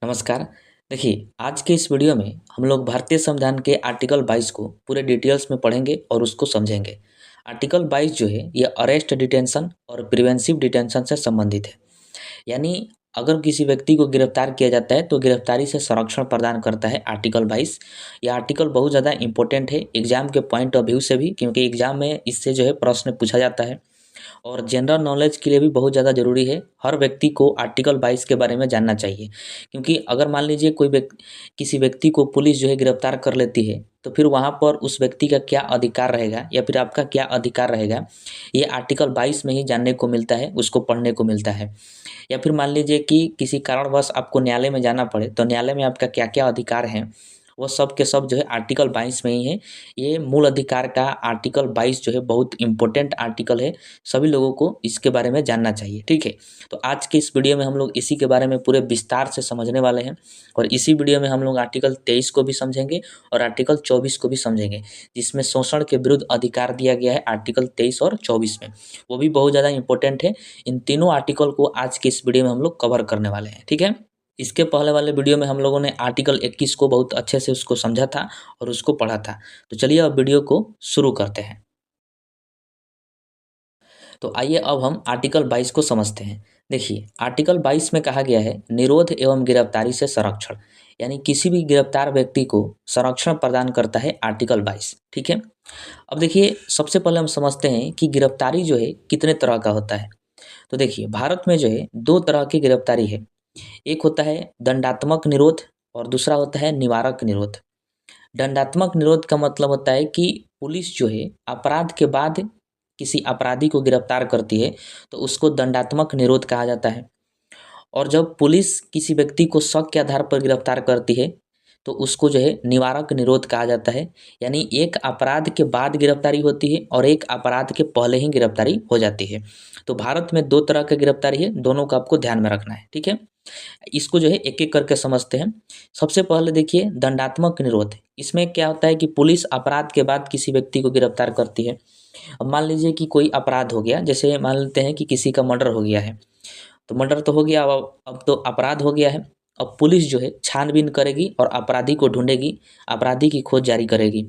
नमस्कार। देखिए, आज के इस वीडियो में हम लोग भारतीय संविधान के आर्टिकल 22 को पूरे डिटेल्स में पढ़ेंगे और उसको समझेंगे। आर्टिकल 22 जो है ये अरेस्ट डिटेंशन और प्रिवेंटिव डिटेंशन से संबंधित है। यानी अगर किसी व्यक्ति को गिरफ्तार किया जाता है तो गिरफ्तारी से संरक्षण प्रदान करता है आर्टिकल 22। यह आर्टिकल बहुत ज़्यादा इंपॉर्टेंट है एग्जाम के पॉइंट ऑफ व्यू से भी, क्योंकि एग्जाम में इससे जो है प्रश्न पूछा जाता है और जनरल नॉलेज के लिए भी बहुत ज़्यादा ज़रूरी है। हर व्यक्ति को आर्टिकल 22 के बारे में जानना चाहिए, क्योंकि अगर मान लीजिए किसी व्यक्ति को पुलिस जो है गिरफ्तार कर लेती है तो फिर वहाँ पर उस व्यक्ति का क्या अधिकार रहेगा या फिर आपका क्या अधिकार रहेगा, ये आर्टिकल 22 में ही जानने को मिलता है, उसको पढ़ने को मिलता है। या फिर मान लीजिए कि किसी कारणवश आपको न्यायालय में जाना पड़े तो न्यायालय में आपका क्या क्या अधिकार हैं, वो सब के सब जो है आर्टिकल 22 में ही है। ये मूल अधिकार का आर्टिकल 22 जो है बहुत इंपॉर्टेंट आर्टिकल है, सभी लोगों को इसके बारे में जानना चाहिए। ठीक है, तो आज के इस वीडियो में हम लोग इसी के बारे में पूरे विस्तार से समझने वाले हैं और इसी वीडियो में हम लोग आर्टिकल 23 को भी समझेंगे और आर्टिकल 24 को भी समझेंगे, जिसमें शोषण के विरुद्ध अधिकार दिया गया है आर्टिकल 23 और 24 में। वो भी बहुत ज़्यादा इंपॉर्टेंट है। इन तीनों आर्टिकल को आज के इस वीडियो में हम लोग कवर करने वाले हैं। ठीक है, इसके पहले वाले वीडियो में हम लोगों ने आर्टिकल 21 को बहुत अच्छे से उसको समझा था और उसको पढ़ा था। तो चलिए अब वीडियो को शुरू करते हैं। तो आइए अब हम आर्टिकल 22 को समझते हैं। देखिए, आर्टिकल 22 में कहा गया है निरोध एवं गिरफ्तारी से संरक्षण, यानी किसी भी गिरफ्तार व्यक्ति को संरक्षण प्रदान करता है आर्टिकल 22। ठीक है, अब देखिए सबसे पहले हम समझते हैं कि गिरफ्तारी जो है कितने तरह का होता है। तो देखिए, भारत में जो है दो तरह की गिरफ्तारी है। एक होता है दंडात्मक निरोध और दूसरा होता है निवारक निरोध। दंडात्मक निरोध का मतलब होता है कि पुलिस जो है अपराध के बाद किसी अपराधी को गिरफ्तार करती है तो उसको दंडात्मक निरोध कहा जाता है। और जब पुलिस किसी व्यक्ति को शक के आधार पर गिरफ्तार करती है तो उसको जो है निवारक निरोध कहा जाता है। यानी एक अपराध के बाद गिरफ्तारी होती है और एक अपराध के पहले ही गिरफ्तारी हो जाती है। तो भारत में दो तरह की गिरफ्तारी है, दोनों को आपको ध्यान में रखना है। ठीक है, इसको जो है एक-एक करके समझते हैं। सबसे पहले देखिए दंडात्मक निरोध। इसमें क्या होता है कि पुलिस अपराध के बाद किसी व्यक्ति को गिरफ्तार करती है। अब मान लीजिए कि कोई अपराध हो गया, जैसे मान लेते हैं कि किसी का मर्डर हो गया है। तो मर्डर तो हो गया, अब तो अपराध हो गया है। अब पुलिस जो है छानबीन करेगी और अपराधी को ढूँढेगी, अपराधी की खोज जारी करेगी।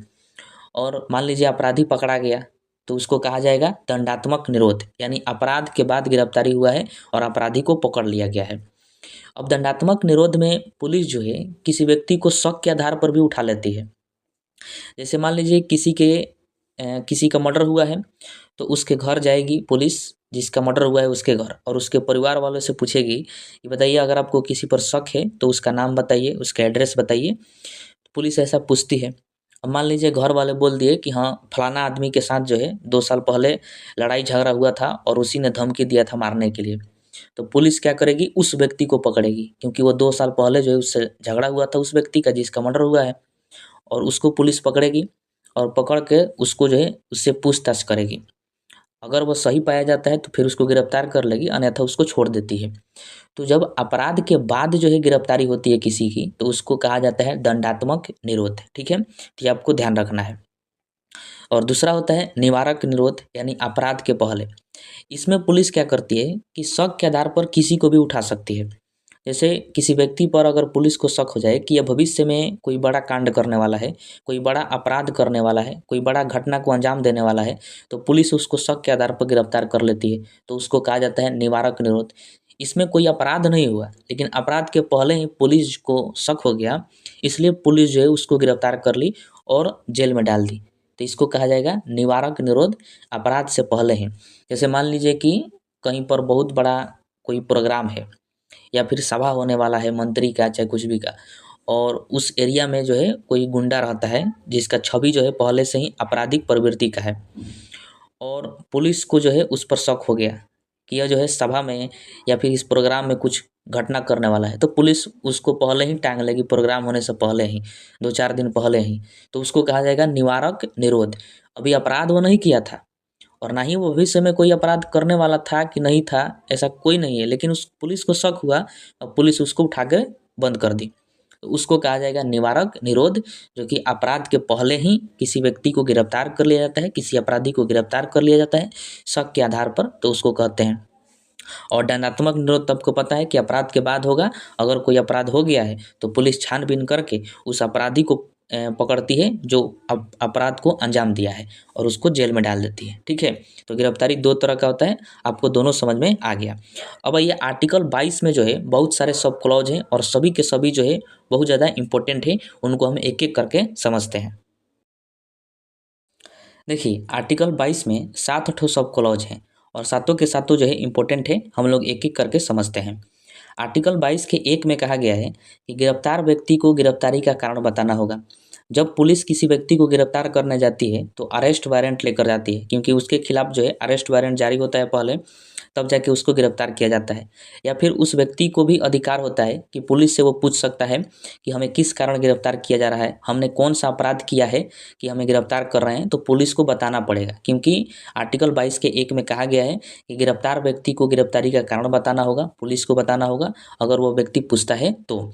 और मान लीजिए अपराधी पकड़ा गया तो उसको कहा जाएगा दंडात्मक निरोध, यानी अपराध के बाद गिरफ्तारी हुआ है और अपराधी को पकड़ लिया गया है। अब दंडात्मक निरोध में पुलिस जो है किसी व्यक्ति को शक के आधार पर भी उठा लेती है। जैसे मान लीजिए किसी का मर्डर हुआ है तो उसके घर जाएगी पुलिस, जिसका मर्डर हुआ है उसके घर, और उसके परिवार वालों से पूछेगी कि बताइए अगर आपको किसी पर शक है तो उसका नाम बताइए, उसका एड्रेस बताइए। पुलिस ऐसा पूछती है। अब मान लीजिए घर वाले बोल दिए कि हाँ फलाना आदमी के साथ जो है 2 साल पहले लड़ाई झगड़ा हुआ था और उसी ने धमकी दिया था मारने के लिए। तो पुलिस क्या करेगी, उस व्यक्ति को पकड़ेगी, क्योंकि वो 2 साल पहले जो है उससे झगड़ा हुआ था उस व्यक्ति का जिसका मर्डर हुआ है, और उसको पुलिस पकड़ेगी और पकड़ के उसको जो है उससे पूछताछ करेगी। अगर वो सही पाया जाता है तो फिर उसको गिरफ्तार कर लेगी, अन्यथा उसको छोड़ देती है। तो जब अपराध के बाद जो है गिरफ्तारी होती है किसी की तो उसको कहा जाता है दंडात्मक निरोध। ठीक है, तो ये आपको ध्यान रखना है। और दूसरा होता है निवारक निरोध, यानी अपराध के पहले। इसमें पुलिस क्या करती है कि शक के आधार पर किसी को भी उठा सकती है। जैसे किसी व्यक्ति पर अगर पुलिस को शक हो जाए कि यह भविष्य में कोई बड़ा कांड करने वाला है, कोई बड़ा अपराध करने वाला है, कोई बड़ा घटना को अंजाम देने वाला है, तो पुलिस उसको शक के आधार पर गिरफ्तार कर लेती है। तो उसको कहा जाता है निवारक निरोध। इसमें कोई अपराध नहीं हुआ, लेकिन अपराध के पहले ही पुलिस को शक हो गया, इसलिए पुलिस जो है उसको गिरफ्तार कर ली और जेल में डाल दी। तो इसको कहा जाएगा निवारक निरोध, अपराध से पहले ही। जैसे मान लीजिए कि कहीं पर बहुत बड़ा कोई प्रोग्राम है या फिर सभा होने वाला है मंत्री का चाहे कुछ भी का, और उस एरिया में जो है कोई गुंडा रहता है जिसका छवि जो है पहले से ही आपराधिक प्रवृत्ति का है, और पुलिस को जो है उस पर शक हो गया कि यह जो है सभा में या फिर इस प्रोग्राम में कुछ घटना करने वाला है, तो पुलिस उसको पहले ही टांग लेगी, प्रोग्राम होने से पहले ही, 2-4 दिन पहले ही। तो उसको कहा जाएगा निवारक निरोध। अभी अपराध वो नहीं किया था और ना ही वो भविष्य में कोई अपराध करने वाला था कि नहीं था, ऐसा कोई नहीं है, लेकिन उस पुलिस को शक हुआ और पुलिस उसको उठा के बंद कर दी। तो उसको कहा जाएगा निवारक निरोध, जो कि अपराध के पहले ही किसी व्यक्ति को गिरफ्तार कर लिया जाता है, किसी अपराधी को गिरफ्तार कर लिया जाता है शक के आधार पर, तो उसको कहते हैं। और दंडात्मक निरोध तब को पता है कि अपराध के बाद होगा। अगर कोई अपराध हो गया है तो पुलिस छानबीन करके उस अपराधी को पकड़ती है जो अपराध को अंजाम दिया है और उसको जेल में डाल देती है। ठीक है, तो गिरफ्तारी दो तरह का होता है, आपको दोनों समझ में आ गया। अब ये आर्टिकल 22 में जो है बहुत सारे सब क्लॉज हैं और सभी के सभी जो है बहुत ज़्यादा इंपॉर्टेंट है, उनको हम एक एक करके समझते हैं। देखिए आर्टिकल 22 में 7 ठो सब क्लॉज हैं और सातों के सातों जो है इंपॉर्टेंट है, हम लोग एक एक करके समझते हैं। आर्टिकल 22 के 1 में कहा गया है कि गिरफ्तार व्यक्ति को गिरफ्तारी का कारण बताना होगा। जब पुलिस किसी व्यक्ति को गिरफ्तार करने जाती है तो अरेस्ट वारंट लेकर जाती है, क्योंकि उसके खिलाफ जो है अरेस्ट वारंट जारी होता है पहले, तब जाके उसको गिरफ्तार किया जाता है। या फिर उस व्यक्ति को भी अधिकार होता है कि पुलिस से वो पूछ सकता है कि हमें किस कारण गिरफ्तार किया जा रहा है, हमने कौन सा अपराध किया है कि हमें गिरफ्तार कर रहे हैं, तो पुलिस को बताना पड़ेगा। क्योंकि आर्टिकल 22 के 1 में कहा गया है कि गिरफ्तार व्यक्ति को गिरफ्तारी का कारण बताना होगा, पुलिस को बताना होगा अगर वो व्यक्ति पूछता है तो।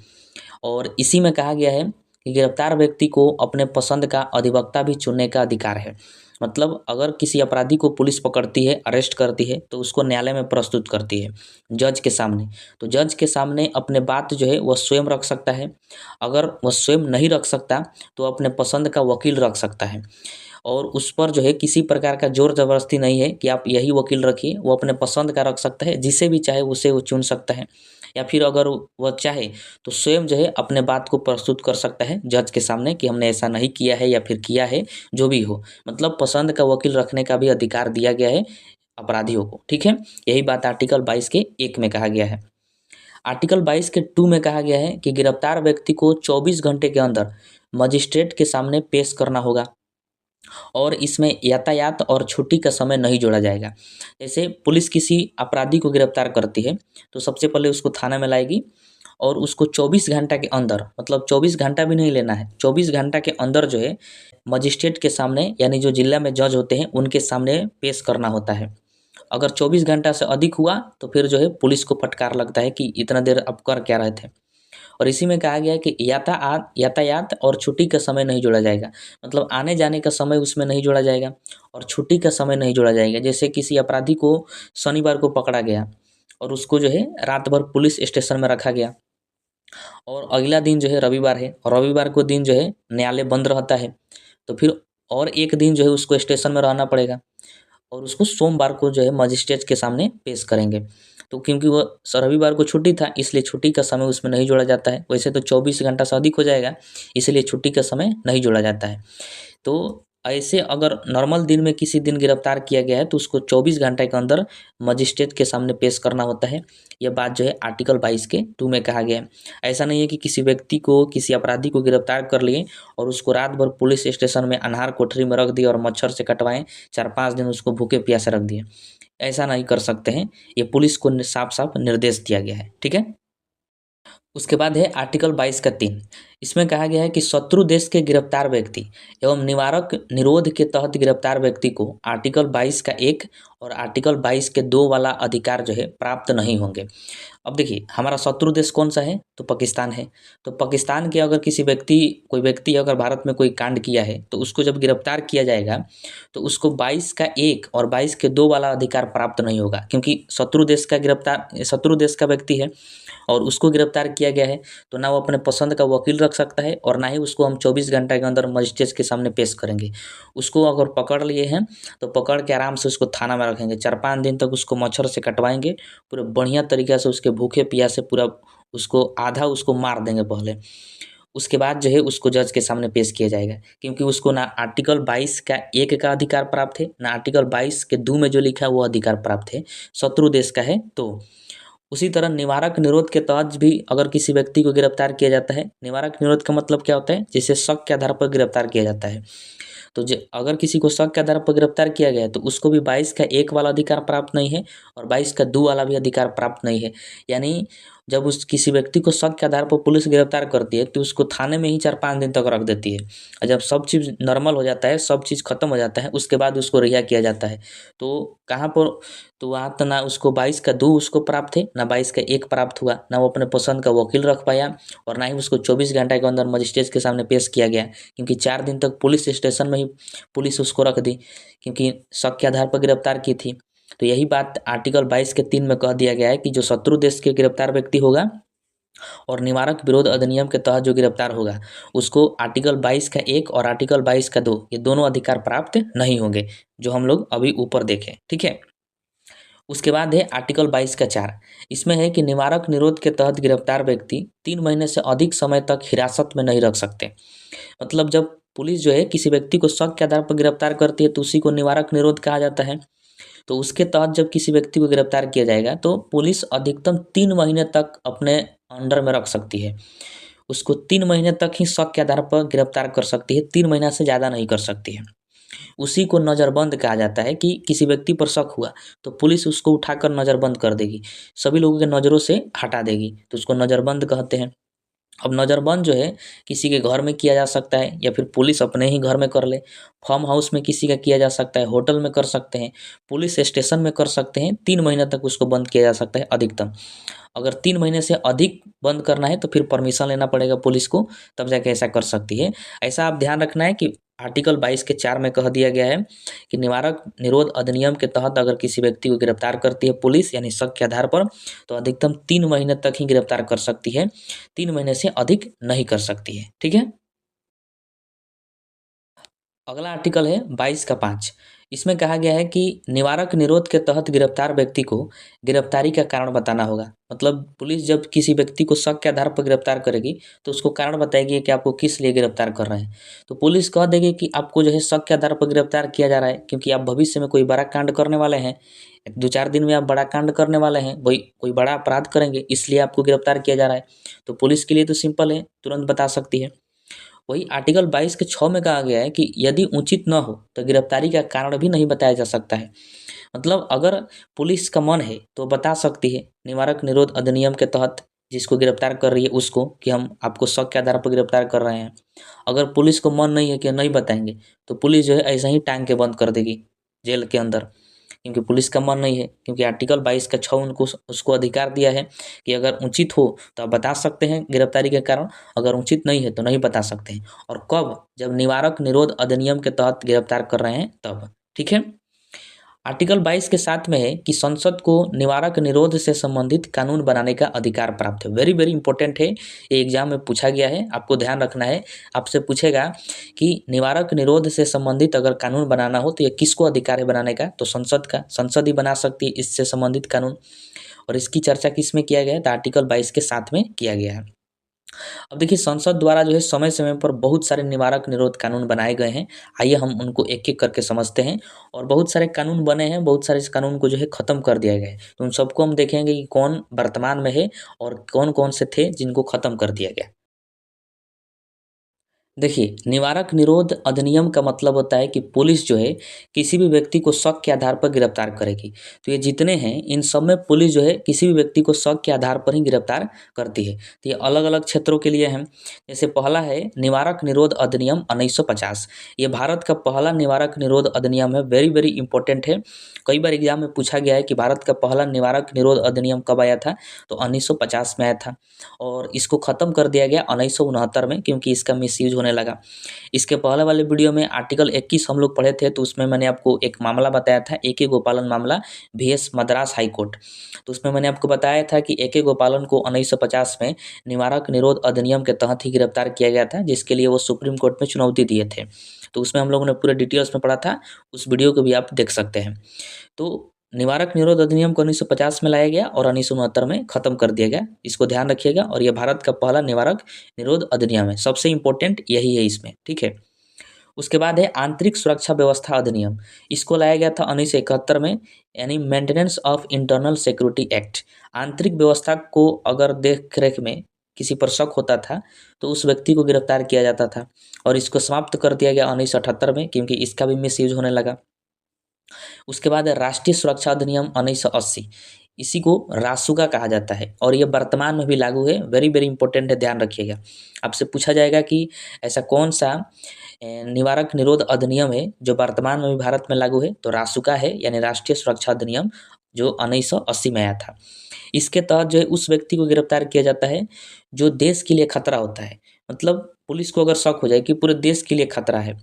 और इसी में कहा गया है कि गिरफ्तार व्यक्ति को अपने पसंद का अधिवक्ता भी चुनने का अधिकार है। मतलब अगर किसी अपराधी को पुलिस पकड़ती है, अरेस्ट करती है, तो उसको न्यायालय में प्रस्तुत करती है जज के सामने। तो जज के सामने अपने बात जो है वह स्वयं रख सकता है। अगर वह स्वयं नहीं रख सकता तो अपने पसंद का वकील रख सकता है। और उस पर जो है किसी प्रकार का ज़ोर ज़बरदस्ती नहीं है कि आप यही वकील रखिए, वो अपने पसंद का रख सकता है, जिसे भी चाहे उसे वो चुन सकता है। या फिर अगर वह चाहे तो स्वयं जो है अपने बात को प्रस्तुत कर सकता है जज के सामने कि हमने ऐसा नहीं किया है या फिर किया है, जो भी हो। मतलब पसंद का वकील रखने का भी अधिकार दिया गया है अपराधियों को। ठीक है, यही बात आर्टिकल 22 के 1 में कहा गया है। आर्टिकल 22 के 2 में कहा गया है कि गिरफ्तार व्यक्ति को 24 घंटे के अंदर मजिस्ट्रेट के सामने पेश करना होगा और इसमें यातायात और छुट्टी का समय नहीं जोड़ा जाएगा। जैसे पुलिस किसी अपराधी को गिरफ्तार करती है तो सबसे पहले उसको थाना में लाएगी और उसको 24 घंटा के अंदर, मतलब 24 घंटा भी नहीं लेना है, 24 घंटा के अंदर जो है मजिस्ट्रेट के सामने, यानी जो जिला में जज होते हैं उनके सामने पेश करना होता है। अगर 24 घंटा से अधिक हुआ तो फिर जो है पुलिस को फटकार लगता है कि इतना देर आप कर क्या रहे थे। और इसी में कहा गया है कि यातायात और छुट्टी का समय नहीं जोड़ा जाएगा। मतलब आने जाने का समय उसमें नहीं जोड़ा जाएगा और छुट्टी का समय नहीं जोड़ा जाएगा। जैसे किसी अपराधी को शनिवार को पकड़ा गया और उसको जो है रात भर पुलिस स्टेशन में रखा गया और अगला दिन जो है रविवार है और रविवार को दिन जो है न्यायालय बंद रहता है, तो फिर और एक दिन जो है उसको स्टेशन में रहना पड़ेगा और उसको सोमवार को जो है मजिस्ट्रेट के सामने पेश करेंगे। तो क्योंकि वो रविवार को छुट्टी था इसलिए छुट्टी का समय उसमें नहीं जोड़ा जाता है। वैसे तो 24 घंटा से अधिक हो जाएगा, इसलिए छुट्टी का समय नहीं जोड़ा जाता है। तो ऐसे अगर नॉर्मल दिन में किसी दिन गिरफ्तार किया गया है तो उसको 24 घंटे के अंदर मजिस्ट्रेट के सामने पेश करना होता है। यह बात जो है आर्टिकल 22 के 2 में कहा गया है। ऐसा नहीं है कि किसी व्यक्ति को, किसी अपराधी को गिरफ्तार कर लिए और उसको रात भर पुलिस स्टेशन में अन्हार कोठरी में रख दिए और मच्छर से कटवाएं, 4-5 दिन उसको भूखे प्यासे रख दिए। ऐसा नहीं कर सकते हैं, ये पुलिस को साफ साफ निर्देश दिया गया है। ठीक है, उसके बाद है आर्टिकल 22 का 3। इसमें कहा गया है कि शत्रु देश के गिरफ्तार व्यक्ति एवं निवारक निरोध के तहत गिरफ्तार व्यक्ति को आर्टिकल 22 का 1 और आर्टिकल 22 के 2 वाला अधिकार जो है प्राप्त नहीं होंगे। अब देखिए हमारा शत्रु देश कौन सा है, तो पाकिस्तान है। तो पाकिस्तान के अगर कोई व्यक्ति अगर भारत में कोई कांड किया है तो उसको जब गिरफ्तार किया जाएगा तो उसको 22 का 1 और 22 के 2 वाला अधिकार प्राप्त नहीं होगा, क्योंकि शत्रु देश का व्यक्ति है और उसको गिरफ्तार किया गया है। तो ना वो अपने पसंद का वकील रख सकता है और ना ही उसको हम 24 घंटे के अंदर मजिस्ट्रेट के सामने पेश करेंगे। उसको अगर पकड़ लिए हैं तो पकड़ के आराम से उसको थाना में रखेंगे, 4-5 दिन तक उसको मच्छर से कटवाएंगे, पूरे बढ़िया तरीक़े से उसके भूखे प्यासे पूरा उसको आधा उसको मार देंगे पहले। उसके बाद जो है उसको जज के सामने पेश किया जाएगा, क्योंकि उसको ना आर्टिकल 22 का 1 का अधिकार प्राप्त है, ना आर्टिकल 22 के 2 में जो लिखा है वो अधिकार प्राप्त है, शत्रु देश का है। तो उसी तरह निवारक निरोध के तहत भी अगर किसी व्यक्ति को गिरफ्तार किया जाता है, निवारक निरोध का मतलब क्या होता है, जिसे शक के आधार पर गिरफ्तार किया जाता है। तो अगर किसी को शक के आधार पर गिरफ्तार किया गया है तो उसको भी 22 का 1 वाला अधिकार प्राप्त नहीं है और 22 का 2 वाला भी अधिकार प्राप्त नहीं है। यानी जब उस किसी व्यक्ति को शक के आधार पर पुलिस गिरफ्तार करती है तो उसको थाने में ही 4-5 दिन तक रख देती है और जब सब चीज़ नॉर्मल हो जाता है, सब चीज़ खत्म हो जाता है, उसके बाद उसको रिहा किया जाता है। तो कहाँ पर, तो वहाँ तो ना उसको 22 का 2 उसको प्राप्त है, ना 22 का 1 प्राप्त हुआ, ना वो अपने पसंद का वकील रख पाया और ना ही उसको 24 घंटे के अंदर मजिस्ट्रेट के सामने पेश किया गया, क्योंकि 4 दिन तक पुलिस स्टेशन में ही पुलिस उसको रख दी, क्योंकि शक के आधार पर गिरफ्तार की थी। तो यही बात आर्टिकल 22 के 3 में कह दिया गया है कि जो शत्रु देश के गिरफ्तार व्यक्ति होगा और निवारक विरोध अधिनियम के तहत जो गिरफ्तार होगा उसको आर्टिकल 22 का 1 और आर्टिकल 22 का 2 ये दोनों अधिकार प्राप्त नहीं होंगे, जो हम लोग अभी ऊपर देखें। ठीक है, उसके बाद है आर्टिकल 22 का 4। इसमें है कि निवारक निरोध के तहत गिरफ्तार व्यक्ति 3 महीने से अधिक समय तक हिरासत में नहीं रख सकते। मतलब जब पुलिस जो है किसी व्यक्ति को शक के आधार पर गिरफ्तार करती है तो उसी को निवारक निरोध कहा जाता है। तो उसके तहत जब किसी व्यक्ति को गिरफ्तार किया जाएगा तो पुलिस अधिकतम 3 महीने तक अपने अंडर में रख सकती है। उसको 3 महीने तक ही शक के आधार पर गिरफ्तार कर सकती है, 3 महीना से ज़्यादा नहीं कर सकती है। उसी को नज़रबंद कहा जाता है कि किसी व्यक्ति पर शक हुआ तो पुलिस उसको उठाकर नज़रबंद कर देगी, सभी लोगों के नज़रों से हटा देगी, तो उसको नज़रबंद कहते हैं। अब नज़रबंद जो है किसी के घर में किया जा सकता है या फिर पुलिस अपने ही घर में कर ले, फार्म हाउस में किसी का किया जा सकता है, होटल में कर सकते हैं, पुलिस स्टेशन में कर सकते हैं। 3 महीने तक उसको बंद किया जा सकता है अधिकतम। अगर 3 महीने से अधिक बंद करना है तो फिर परमिशन लेना पड़ेगा पुलिस को, तब जाके ऐसा कर सकती है। ऐसा आप ध्यान रखना है कि आर्टिकल 22 के 4 में कह दिया गया है कि निवारक निरोध अधिनियम के तहत अगर किसी व्यक्ति को गिरफ्तार करती है पुलिस यानी शक के आधार पर तो अधिकतम 3 महीने तक ही गिरफ्तार कर सकती है, 3 महीने से अधिक नहीं कर सकती है। ठीक है, अगला आर्टिकल है 22 का 5। इसमें कहा गया है कि निवारक निरोध के तहत गिरफ्तार व्यक्ति को गिरफ्तारी का कारण बताना होगा। मतलब पुलिस जब किसी व्यक्ति को शक के आधार पर गिरफ्तार करेगी तो उसको कारण बताएगी कि आपको किस लिए गिरफ्तार कर रहे हैं। तो पुलिस कह देगी कि आपको जो है शक के आधार पर गिरफ्तार किया जा रहा है क्योंकि आप भविष्य में कोई बड़ा कांड करने वाले हैं, 2-4 दिन में आप बड़ा कांड करने वाले हैं, वही कोई बड़ा अपराध करेंगे, इसलिए आपको गिरफ्तार किया जा रहा है। तो पुलिस के लिए तो सिंपल है, तुरंत बता सकती है। वही आर्टिकल 22 के 6 में कहा गया है कि यदि उचित न हो तो गिरफ्तारी का कारण भी नहीं बताया जा सकता है। मतलब अगर पुलिस का मन है तो बता सकती है निवारक निरोध अधिनियम के तहत जिसको गिरफ्तार कर रही है उसको कि हम आपको शक के आधार पर गिरफ्तार कर रहे हैं। अगर पुलिस को मन नहीं है कि नहीं बताएंगे तो पुलिस जो है ऐसे ही टांग के बंद कर देगी जेल के अंदर, क्योंकि पुलिस का मन नहीं है। क्योंकि आर्टिकल 22 का 6 उनको उसको अधिकार दिया है कि अगर उचित हो तो आप बता सकते हैं गिरफ्तारी के कारण, अगर उचित नहीं है तो नहीं बता सकते हैं। और कब? जब निवारक निरोध अधिनियम के तहत गिरफ्तार कर रहे हैं तब। ठीक है, आर्टिकल 22 के साथ में है कि संसद को निवारक निरोध से संबंधित कानून बनाने का अधिकार प्राप्त है। वेरी वेरी इंपॉर्टेंट है, ये एग्जाम में पूछा गया है, आपको ध्यान रखना है। आपसे पूछेगा कि निवारक निरोध से संबंधित अगर कानून बनाना हो तो ये किसको अधिकार है बनाने का? तो संसद का, संसद ही बना सकती है इससे संबंधित कानून। और इसकी चर्चा किस में किया गया है? तो आर्टिकल 22 के साथ में किया गया है। अब देखिए संसद द्वारा जो है समय समय पर बहुत सारे निवारक निरोध कानून बनाए गए हैं। आइए हम उनको एक एक करके समझते हैं। और बहुत सारे कानून बने हैं, बहुत सारे इस कानून को जो है ख़त्म कर दिया गया है। तो उन सबको हम देखेंगे कि कौन वर्तमान में है और कौन कौन से थे जिनको ख़त्म कर दिया गया। देखिए, निवारक निरोध अधिनियम का मतलब होता है कि पुलिस जो है किसी भी व्यक्ति को शक के आधार पर गिरफ्तार करेगी। तो ये जितने हैं इन सब में पुलिस जो है किसी भी व्यक्ति को शक के आधार पर ही गिरफ्तार करती है। तो ये अलग-अलग क्षेत्रों के लिए हैं। जैसे पहला है निवारक निरोध अधिनियम 1950। ये भारत का पहला निवारक निरोध अधिनियम है, वेरी वेरी इंपॉर्टेंट है। कई बार एग्जाम में पूछा गया है कि भारत का पहला निवारक निरोध अधिनियम कब आया था? तो 1950 में आया था। और इसको ख़त्म कर दिया गया 1969 में क्योंकि इसका मिसयूज होने लगा। इसके पहले वाले वीडियो में आर्टिकल 21 हम लोग पढ़े थे तो उसमें मैंने आपको एक मामला बताया था, ए.के. गोपालन मामला, वीएस मद्रास हाई कोर्ट। तो उसमें मैंने आपको बताया था कि ए.के. गोपालन को 1950 में निवारक निरोध अधिनियम के तहत ही गिरफ्तार किया गया था, जिसके लिए वो सुप्रीम कोर्ट में चुनौती दिए थे। तो उसमें हम लोगों ने पूरे डिटेल्स में पढ़ा था, उस वीडियो को भी आप देख सकते हैं। तो निवारक निरोध अधिनियम को 1950 में लाया गया और 1969 में ख़त्म कर दिया गया। इसको ध्यान रखिएगा। और ये भारत का पहला निवारक निरोध अधिनियम है, सबसे इम्पोर्टेंट यही है इसमें। ठीक है, उसके बाद है आंतरिक सुरक्षा व्यवस्था अधिनियम। इसको लाया गया था 1971 में, यानी maintenance of internal security act. आंतरिक व्यवस्था को अगर देख रेख में किसी पर शक होता था तो उस व्यक्ति को गिरफ्तार किया जाता था। और इसको समाप्त कर दिया गया 1978 में क्योंकि इसका भी मिसयूज होने लगा। उसके बाद है राष्ट्रीय सुरक्षा अधिनियम 1980। इसी को रासुका कहा जाता है और ये वर्तमान में भी लागू है। वेरी वेरी इंपॉर्टेंट है, ध्यान रखिएगा। आपसे पूछा जाएगा कि ऐसा कौन सा निवारक निरोध अधिनियम है जो वर्तमान में भी भारत में लागू है? तो रासुका है, यानी राष्ट्रीय सुरक्षा अधिनियम, जो 1980 में आया था। इसके तहत जो है उस व्यक्ति को गिरफ्तार किया जाता है जो देश के लिए खतरा होता है। मतलब पुलिस को अगर शक हो जाए कि पूरे देश के लिए खतरा है,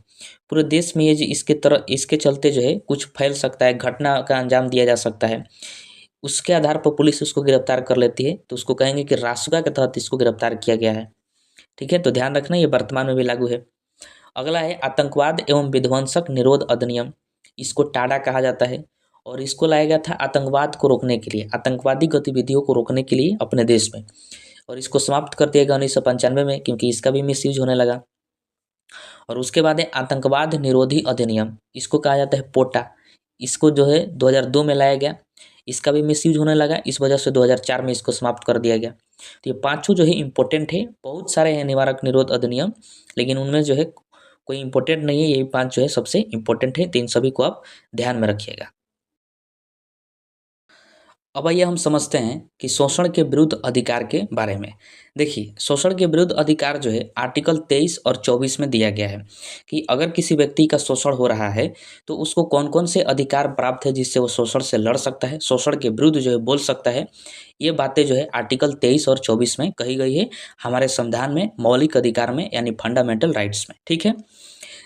पूरे देश में ये इसके चलते जो है कुछ फैल सकता है, घटना का अंजाम दिया जा सकता है, उसके आधार पर पुलिस उसको गिरफ्तार कर लेती है, तो उसको कहेंगे कि रासुका के तहत इसको गिरफ्तार किया गया है। ठीक है, तो ध्यान रखना ये वर्तमान में भी लागू है। अगला है आतंकवाद एवं विध्वंसक निरोध अधिनियम, इसको टाडा कहा जाता है और इसको लाया गया था आतंकवाद को रोकने के लिए, आतंकवादी गतिविधियों को रोकने के लिए अपने देश में, और इसको समाप्त कर दिया गया 1995 में, क्योंकि इसका भी मिसयूज होने लगा। और उसके बाद है आतंकवाद निरोधी अधिनियम, इसको कहा जाता है पोटा, इसको जो है 2002 में लाया गया, इसका भी मिसयूज होने लगा, इस वजह से 2004 में इसको समाप्त कर दिया गया। तो ये पांचों जो है इंपॉर्टेंट है, बहुत सारे हैं निवारक निरोध अधिनियम, लेकिन उनमें जो है कोई इंपॉर्टेंट नहीं है, यही पांच जो है सबसे इंपॉर्टेंट है, तो इन सभी को आप ध्यान में रखिएगा। अब आइए हम समझते हैं कि शोषण के विरुद्ध अधिकार के बारे में। देखिए, शोषण के विरुद्ध अधिकार जो है आर्टिकल 23 और 24 में दिया गया है कि अगर किसी व्यक्ति का शोषण हो रहा है तो उसको कौन कौन से अधिकार प्राप्त है जिससे वो शोषण से लड़ सकता है, शोषण के विरुद्ध जो है बोल सकता है। ये बातें जो है आर्टिकल 23 और 24 में कही गई है, हमारे संविधान में मौलिक अधिकार में, यानी फंडामेंटल राइट्स में। ठीक है,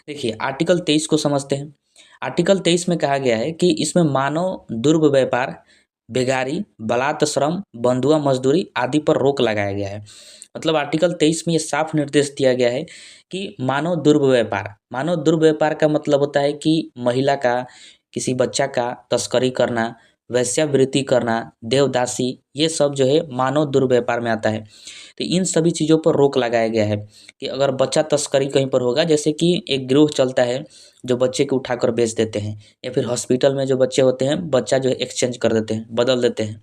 देखिए आर्टिकल 23 को समझते हैं। आर्टिकल 23 में कहा गया है कि इसमें मानव दुर्व्यवहार, बेगारी, बलात् श्रम, बंधुआ मजदूरी आदि पर रोक लगाया गया है। मतलब आर्टिकल 23 में ये साफ निर्देश दिया गया है कि मानव दुर्व्यवहार, मानव दुर्व्यवहार का मतलब होता है कि महिला का, किसी बच्चा का तस्करी करना, वेश्यावृत्ति करना, देवदासी, ये सब जो है मानव दुर्व्यवहार में आता है। तो इन सभी चीज़ों पर रोक लगाया गया है कि अगर बच्चा तस्करी कहीं पर होगा, जैसे कि एक गिरोह चलता है जो बच्चे को उठाकर बेच देते हैं, या फिर हॉस्पिटल में जो बच्चे होते हैं, बच्चा जो है एक्सचेंज कर देते हैं, बदल देते हैं,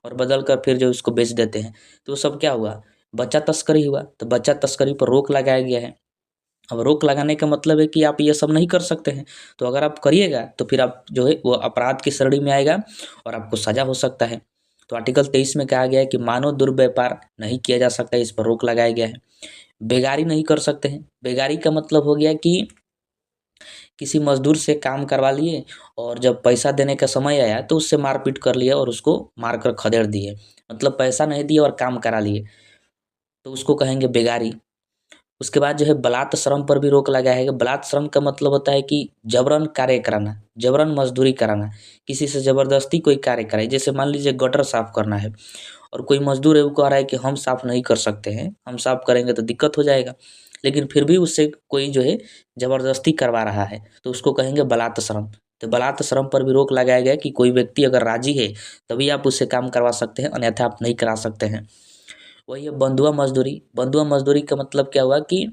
और बदल कर फिर जो उसको बेच देते हैं, तो वो सब क्या हुआ, बच्चा तस्करी हुआ। तो बच्चा तस्करी पर रोक लगाया गया है। अब रोक लगाने का मतलब है कि आप ये सब नहीं कर सकते हैं, तो अगर आप करिएगा तो फिर आप जो है वो अपराध की श्रेणी में आएगा और आपको सजा हो सकता है। तो आर्टिकल 23 में कहा गया है कि मानव दुर्व्यापार नहीं किया जा सकता है, इस पर रोक लगाया गया है। बेगारी नहीं कर सकते हैं, बेगारी का मतलब हो गया कि किसी मजदूर से काम करवा लिए और जब पैसा देने का समय आया तो उससे मारपीट कर लिया और उसको मारकर खदेड़ दिए, मतलब पैसा नहीं दिए और काम करा लिए, तो उसको कहेंगे बेगारी। उसके बाद जो है बलात् श्रम पर भी रोक लगाया है। बलात् श्रम का मतलब होता है कि जबरन कार्य कराना, जबरन मजदूरी कराना, किसी से ज़बरदस्ती कोई कार्य कराए। जैसे मान लीजिए गटर साफ़ करना है और कोई मजदूर है, वो कह रहा है कि हम साफ़ नहीं कर सकते हैं, हम साफ़ करेंगे तो दिक्कत हो जाएगा, लेकिन फिर भी उससे कोई जो है ज़बरदस्ती करवा रहा है, तो उसको कहेंगे बलात् श्रम। तो बलात् श्रम पर भी रोक लगाया गया है कि कोई व्यक्ति अगर राज़ी है तभी आप उससे काम करवा सकते हैं, अन्यथा आप नहीं करा सकते हैं। वही है बंधुआ मजदूरी। बंधुआ मजदूरी का मतलब क्या हुआ कि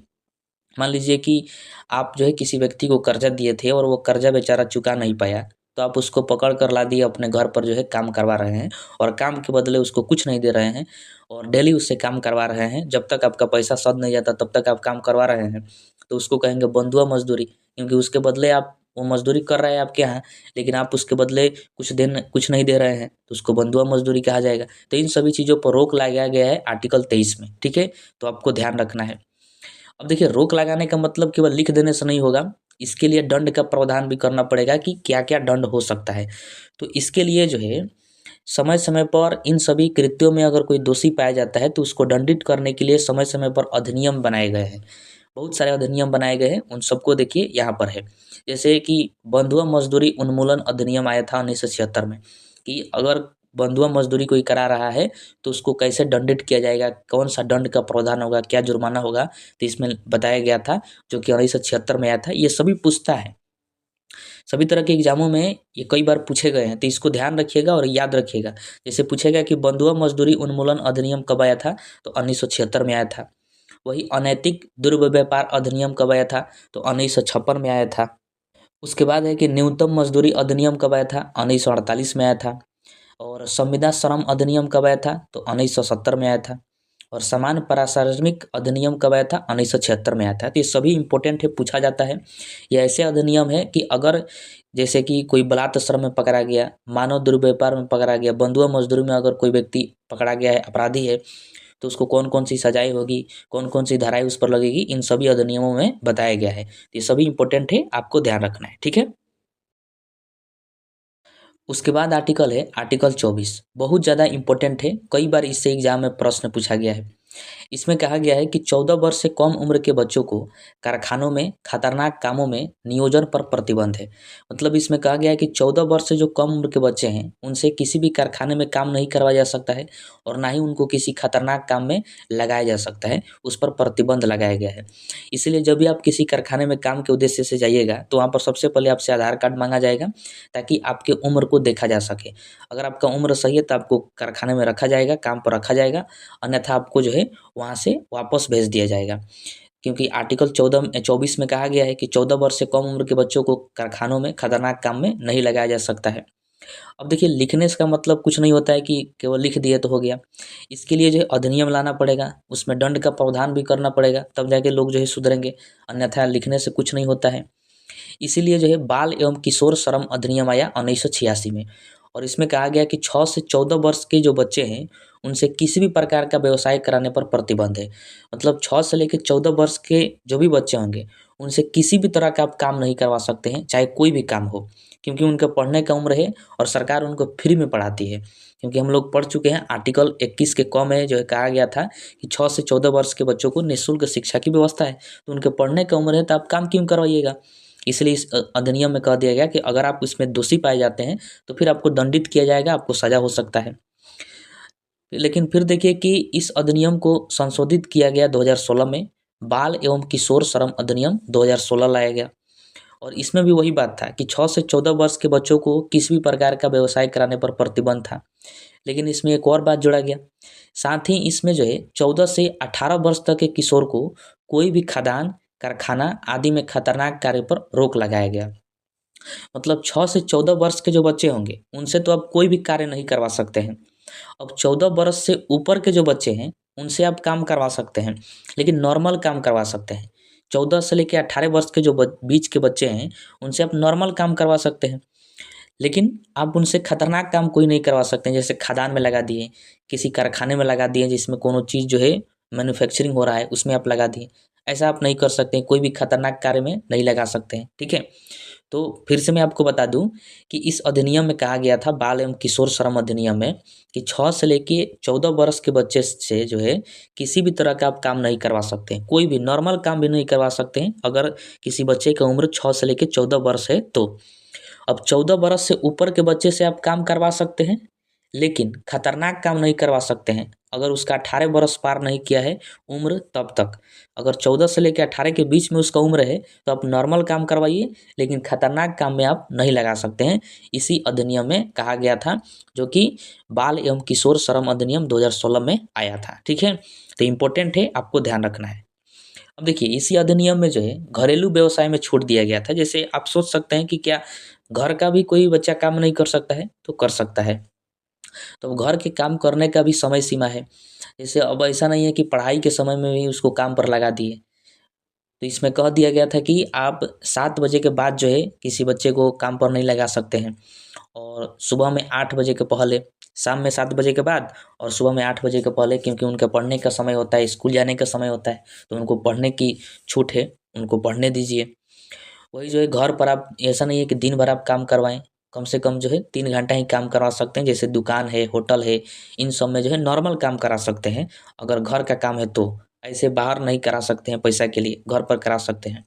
मान लीजिए कि आप जो है किसी व्यक्ति को कर्जा दिए थे और वो कर्जा बेचारा चुका नहीं पाया, तो आप उसको पकड़ कर ला दिए अपने घर पर, जो है काम करवा रहे हैं और काम के बदले उसको कुछ नहीं दे रहे हैं और डेली उससे काम करवा रहे हैं, जब तक आपका पैसा सध नहीं जाता तब तक आप काम करवा रहे हैं, तो उसको कहेंगे बंधुआ मजदूरी। क्योंकि उसके बदले आप वो मजदूरी कर रहे हैं आपके यहाँ, लेकिन आप उसके बदले कुछ नहीं दे रहे हैं, तो उसको बंधुआ मजदूरी कहा जाएगा। तो इन सभी चीज़ों पर रोक लगाया गया है आर्टिकल 23 में। ठीक है, तो आपको ध्यान रखना है। अब देखिए, रोक लगाने का मतलब केवल लिख देने से नहीं होगा, इसके लिए दंड का प्रावधान भी करना पड़ेगा कि क्या-क्या दंड हो सकता है। तो इसके लिए जो है समय-समय पर इन सभी कृत्यों में अगर कोई दोषी पाया जाता है तो उसको दंडित करने के लिए समय-समय पर अधिनियम बनाए गए हैं। बहुत सारे अधिनियम बनाए गए हैं, उन सबको देखिए यहाँ पर है। जैसे कि बंधुआ मजदूरी उन्मूलन अधिनियम आया था 1976 में, कि अगर बंधुआ मजदूरी कोई करा रहा है तो उसको कैसे दंडित किया जाएगा, कौन-सा दंड का प्रावधान होगा, क्या जुर्माना होगा, तो इसमें बताया गया था, जो कि 1976 में आया था। ये सभी पूछता है, सभी तरह के एग्ज़ामों में ये कई बार पूछे गए हैं, तो इसको ध्यान रखिएगा और याद रखिएगा। जैसे पूछेगा कि बंधुआ मजदूरी उन्मूलन अधिनियम कब आया था, तो 1976 में आया था। वही अनैतिक दुर्व्यापार अधिनियम कब आया था, तो 1956 में आया था। उसके बाद है कि न्यूनतम मजदूरी अधिनियम कब आया था, 1948 में आया था। और संविदा श्रम अधिनियम कब आया था, तो 1970 में आया था। और समान प्रासंगिक अधिनियम कब आया था, 1976 में आया था। तो ये सभी इंपॉर्टेंट है, पूछा जाता है। ये ऐसे अधिनियम है कि अगर जैसे कि कोई बलात् श्रम में पकड़ा गया, मानव दुर्व्यापार में पकड़ा गया, बंधुआ मजदूरी में अगर कोई व्यक्ति पकड़ा गया है, अपराधी है, तो उसको कौन-कौन सी सजाएँ होगी, कौन-कौन सी धाराएँ उस पर लगेगी, इन सभी अधिनियमों में बताया गया है। ये सभी इंपॉर्टेंट है, आपको ध्यान रखना है। ठीक है? उसके बाद आर्टिकल है आर्टिकल 24, बहुत ज़्यादा इंपॉर्टेंट है, कई बार इससे एग्जाम में प्रश्न पूछा गया है। इसमें कहा गया है कि 14 वर्ष से कम उम्र के बच्चों को कारखानों में खतरनाक कामों में नियोजन पर प्रतिबंध है। मतलब इसमें कहा गया है कि 14 वर्ष से जो कम उम्र के बच्चे हैं, उनसे किसी भी कारखाने में काम नहीं करवाया जा सकता है और ना ही उनको किसी खतरनाक काम में लगाया जा सकता है, उस पर प्रतिबंध लगाया गया है। इसीलिए जब भी आप किसी कारखाने में काम के उद्देश्य से जाइएगा, तो वहाँ पर सबसे पहले आपसे आधार कार्ड माँगा जाएगा, ताकि आपके उम्र को देखा जा सके। अगर आपका उम्र सही है तो आपको कारखाने में रखा जाएगा, काम पर रखा जाएगा, अन्यथा आपको जो है वहाँ से वापस भेज दिया जाएगा। क्योंकि आर्टिकल 24 में कहा गया है कि 14 वर्ष से कम उम्र के बच्चों को कारखानों में खतरनाक काम में नहीं लगाया जा सकता है। अब देखिए, लिखने से का मतलब कुछ नहीं होता है कि केवल लिख दिए तो हो गया। इसके लिए जो है अधिनियम लाना पड़ेगा, उसमें दंड का प्रावधान भी करना पड़ेगा, तब जाके लोग जो है सुधरेंगे, अन्यथा लिखने से कुछ नहीं होता है। इसीलिए जो है बाल एवं किशोर श्रम अधिनियम आया 1986 में, और इसमें कहा गया कि 6 से 14 वर्ष के जो बच्चे हैं, उनसे किसी भी प्रकार का व्यवसाय कराने पर प्रतिबंध है। मतलब 6 से लेकर 14 वर्ष के जो भी बच्चे होंगे, उनसे किसी भी तरह का आप काम नहीं करवा सकते हैं, चाहे कोई भी काम हो, क्योंकि उनका पढ़ने का उम्र है और सरकार उनको फ्री में पढ़ाती है। क्योंकि हम लोग पढ़ चुके हैं, आर्टिकल 21 के क में जो है कहा गया था कि 6 से 14 वर्ष के बच्चों को निःशुल्क शिक्षा की व्यवस्था है, तो उनके पढ़ने का उम्र है, तो आप काम क्यों करवाइएगा। इसलिए इस अधिनियम में कह दिया गया कि अगर आप इसमें दोषी पाए जाते हैं, तो फिर आपको दंडित किया जाएगा, आपको सज़ा हो सकता है। लेकिन फिर देखिए कि इस अधिनियम को संशोधित किया गया 2016 में, बाल एवं किशोर श्रम अधिनियम 2016 लाया गया, और इसमें भी वही बात था कि 6 से 14 वर्ष के बच्चों को किसी भी प्रकार का व्यवसाय कराने पर प्रतिबंध था। लेकिन इसमें एक और बात जोड़ा गया, साथ ही इसमें जो है 14 से 18 वर्ष तक के किशोर को कोई भी खदान, कारखाना आदि में खतरनाक कार्य पर रोक लगाया गया। मतलब 6 से 14 वर्ष के जो बच्चे होंगे, उनसे तो आप कोई भी कार्य नहीं करवा सकते हैं। अब 14 वर्ष से ऊपर के जो बच्चे हैं, उनसे आप काम करवा सकते हैं, लेकिन नॉर्मल काम करवा सकते हैं। 14 से लेके 18 वर्ष के जो बीच के बच्चे हैं, उनसे आप नॉर्मल काम करवा सकते हैं, लेकिन आप उनसे खतरनाक काम कोई नहीं करवा सकते हैं। जैसे खदान में लगा दिए, किसी कारखाने में लगा दिए जिसमें कोनो चीज़ जो है मैन्युफैक्चरिंग हो रहा है, उसमें आप लगा दिए, ऐसा आप नहीं कर सकते हैं, कोई भी खतरनाक कार्य में नहीं लगा सकते हैं, ठीक है। तो फिर से मैं आपको बता दूं कि इस अधिनियम में कहा गया था, बाल एवं किशोर श्रम अधिनियम में, कि 6 से लेके 14 वर्ष के बच्चे से जो है किसी भी तरह का आप काम नहीं करवा सकते हैं, कोई भी नॉर्मल काम भी नहीं करवा सकते हैं, अगर किसी बच्चे की उम्र 6 से लेके 14 वर्ष है तो। अब 14 वर्ष से ऊपर के बच्चे से आप काम करवा सकते हैं, लेकिन खतरनाक काम नहीं करवा सकते हैं, अगर उसका 18 वर्ष पार नहीं किया है उम्र तब तक। अगर 14 से लेकर 18 के बीच में उसका उम्र है, तो आप नॉर्मल काम करवाइए, लेकिन खतरनाक काम में आप नहीं लगा सकते हैं। इसी अधिनियम में कहा गया था, जो कि बाल एवं किशोर श्रम अधिनियम 2016 में आया था, ठीक है। तो इम्पोर्टेंट है, आपको ध्यान रखना है। अब देखिए, इसी अधिनियम में जो है घरेलू व्यवसाय में छूट दिया गया था। जैसे आप सोच सकते हैं कि क्या घर का भी कोई बच्चा काम नहीं कर सकता है, तो कर सकता है। तो घर के काम करने का भी समय सीमा है। जैसे अब ऐसा नहीं है कि पढ़ाई के समय में भी उसको काम पर लगा दिए। तो इसमें कह दिया गया था कि आप 7 बजे के बाद जो है किसी बच्चे को काम पर नहीं लगा सकते हैं, और सुबह में 8 बजे के पहले, शाम में 7 बजे के बाद और सुबह में 8 बजे के पहले, क्योंकि उनका पढ़ने का समय होता है, स्कूल जाने का समय होता है, तो उनको पढ़ने की छूट है, उनको पढ़ने दीजिए। वही जो है घर पर आप, ऐसा नहीं है कि दिन भर आप काम करवाएँ, कम से कम जो है 3 घंटा ही काम करवा सकते हैं। जैसे दुकान है, होटल है, इन सब में जो है नॉर्मल काम करा सकते हैं, अगर घर का काम है तो। ऐसे बाहर नहीं करा सकते हैं पैसा के लिए, घर पर करा सकते हैं।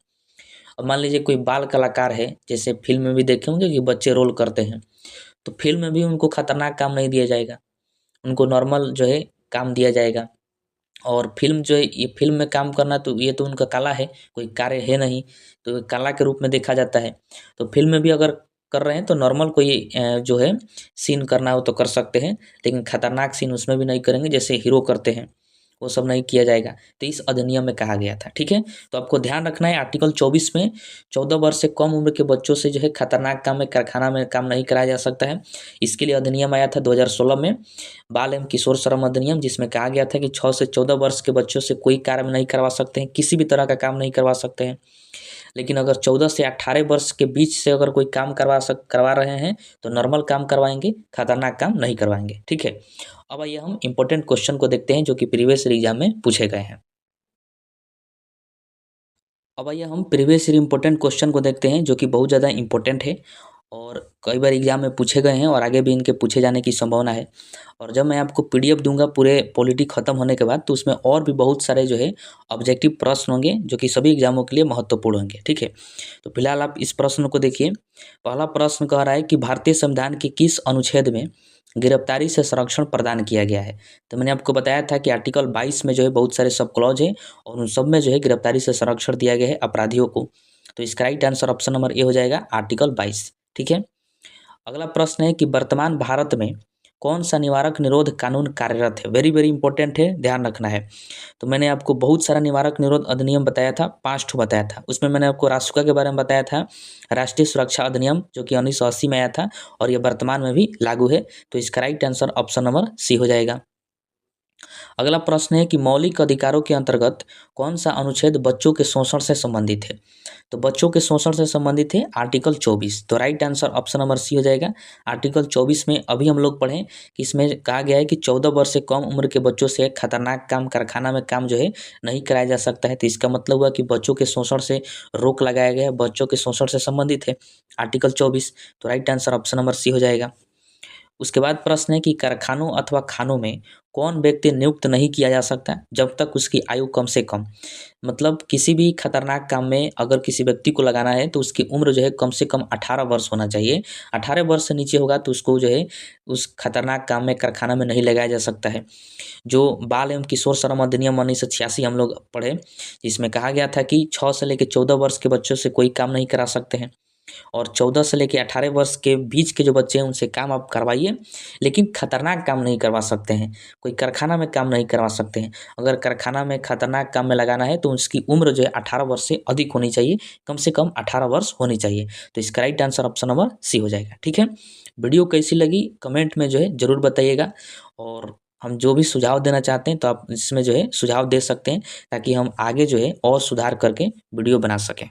अब मान लीजिए कोई बाल कलाकार है, जैसे फ़िल्म में भी देखे होंगे कि बच्चे रोल करते हैं, तो फ़िल्म में भी उनको खतरनाक काम नहीं दिया जाएगा, उनको नॉर्मल जो है काम दिया जाएगा। और फ़िल्म जो है, ये फ़िल्म में काम करना तो ये तो उनका कला है, कोई कार्य है नहीं, तो कला के रूप में देखा जाता है। तो फ़िल्म में भी अगर कर रहे हैं तो नॉर्मल कोई जो है सीन करना हो तो कर सकते हैं, लेकिन खतरनाक सीन उसमें भी नहीं करेंगे जैसे हीरो करते हैं, वो सब नहीं किया जाएगा। तो इस अधिनियम में कहा गया था, ठीक है। तो आपको ध्यान रखना है, आर्टिकल 24 में 14 वर्ष से कम उम्र के बच्चों से जो है खतरनाक काम में, कारखाना में काम नहीं कराया जा सकता है। इसके लिए अधिनियम आया था 2016 में, बाल एवं किशोर श्रम अधिनियम, जिसमें कहा गया था कि 6 से 14 वर्ष के बच्चों से कोई कार्य नहीं करवा सकते हैं, किसी भी तरह का काम नहीं करवा सकते हैं। लेकिन अगर 14 से 18 वर्ष के बीच से अगर कोई काम करवा रहे हैं, तो नॉर्मल काम करवाएंगे, खतरनाक काम नहीं करवाएंगे, ठीक है। अब आइए हम इम्पोर्टेंट क्वेश्चन को देखते हैं, जो कि प्रीवियस ईयर एग्जाम में पूछे गए हैं। अब आइए हम प्रीवियस ईयर इम्पोर्टेंट क्वेश्चन को देखते हैं, जो कि बहुत ज़्यादा इम्पोर्टेंट है, और कई बार एग्जाम में पूछे गए हैं और आगे भी इनके पूछे जाने की संभावना है। और जब मैं आपको पीडीएफ दूंगा पूरे पॉलिटी खत्म होने के बाद, तो उसमें और भी बहुत सारे जो है ऑब्जेक्टिव प्रश्न होंगे जो कि सभी एग्जामों के लिए महत्वपूर्ण होंगे। ठीक है, तो फिलहाल आप इस प्रश्न को देखिए। पहला प्रश्न कह रहा है कि भारतीय संविधान के किस अनुच्छेद में गिरफ्तारी से संरक्षण प्रदान किया गया है। तो मैंने आपको बताया था कि आर्टिकल 22 में जो है बहुत सारे सब क्लॉज है और उन सब में जो है गिरफ्तारी से संरक्षण दिया गया है अपराधियों को। तो इसका right answer option number A हो जाएगा, आर्टिकल 22। ठीक है, अगला प्रश्न है कि वर्तमान भारत में कौन सा निवारक निरोध कानून कार्यरत है। वेरी वेरी इंपॉर्टेंट है, ध्यान रखना है। तो मैंने आपको बहुत सारा निवारक निरोध अधिनियम बताया था, 5 ठो बताया था। उसमें मैंने आपको रासुका के बारे में बताया था, राष्ट्रीय सुरक्षा अधिनियम, जो कि 1980 में आया था और यह वर्तमान में भी लागू है। तो इसका right answer option number C हो जाएगा। अगला प्रश्न है कि मौलिक अधिकारों के अंतर्गत कौन सा अनुच्छेद बच्चों के शोषण से संबंधित है। तो बच्चों के शोषण से संबंधित है आर्टिकल 24। तो right answer option number C हो जाएगा। आर्टिकल 24 में अभी हम लोग पढ़ें कि इसमें कहा गया है कि 14 वर्ष से कम उम्र के बच्चों से खतरनाक काम, कारखाना में काम जो है नहीं कराया जा सकता है। तो इसका मतलब हुआ कि बच्चों के शोषण से रोक लगाया गया है, बच्चों के शोषण से संबंधित है आर्टिकल 24। तो right answer option number C हो जाएगा। उसके बाद प्रश्न है कि कारखानों अथवा खानों में कौन व्यक्ति नियुक्त नहीं किया जा सकता जब तक उसकी आयु कम से कम, मतलब किसी भी खतरनाक काम में अगर किसी व्यक्ति को लगाना है तो उसकी उम्र जो है कम से कम 18 वर्ष होना चाहिए। 18 वर्ष से नीचे होगा तो उसको जो है उस खतरनाक काम में, कारखाना में नहीं लगाया जा सकता है। जो बाल एवं किशोर श्रम अधिनियम 1986 हम लोग पढ़े, जिसमें कहा गया था कि 6 से लेकर 14 वर्ष के बच्चों से कोई काम नहीं करा सकते हैं और 14 से लेकर 18 वर्ष के बीच के जो बच्चे हैं उनसे काम आप करवाइए, लेकिन खतरनाक काम नहीं करवा सकते हैं। कोई कारखाना में काम नहीं करवा सकते हैं। अगर कारखाना में खतरनाक काम में लगाना है तो उसकी उम्र जो है 18 वर्ष से अधिक होनी चाहिए, कम से कम 18 वर्ष होनी चाहिए। तो इसका right answer option number C हो जाएगा। ठीक है, वीडियो कैसी लगी कमेंट में जो है ज़रूर बताइएगा और हम जो भी सुझाव देना चाहते हैं तो आप इसमें जो है सुझाव दे सकते हैं ताकि हम आगे जो है और सुधार करके वीडियो बना सकें।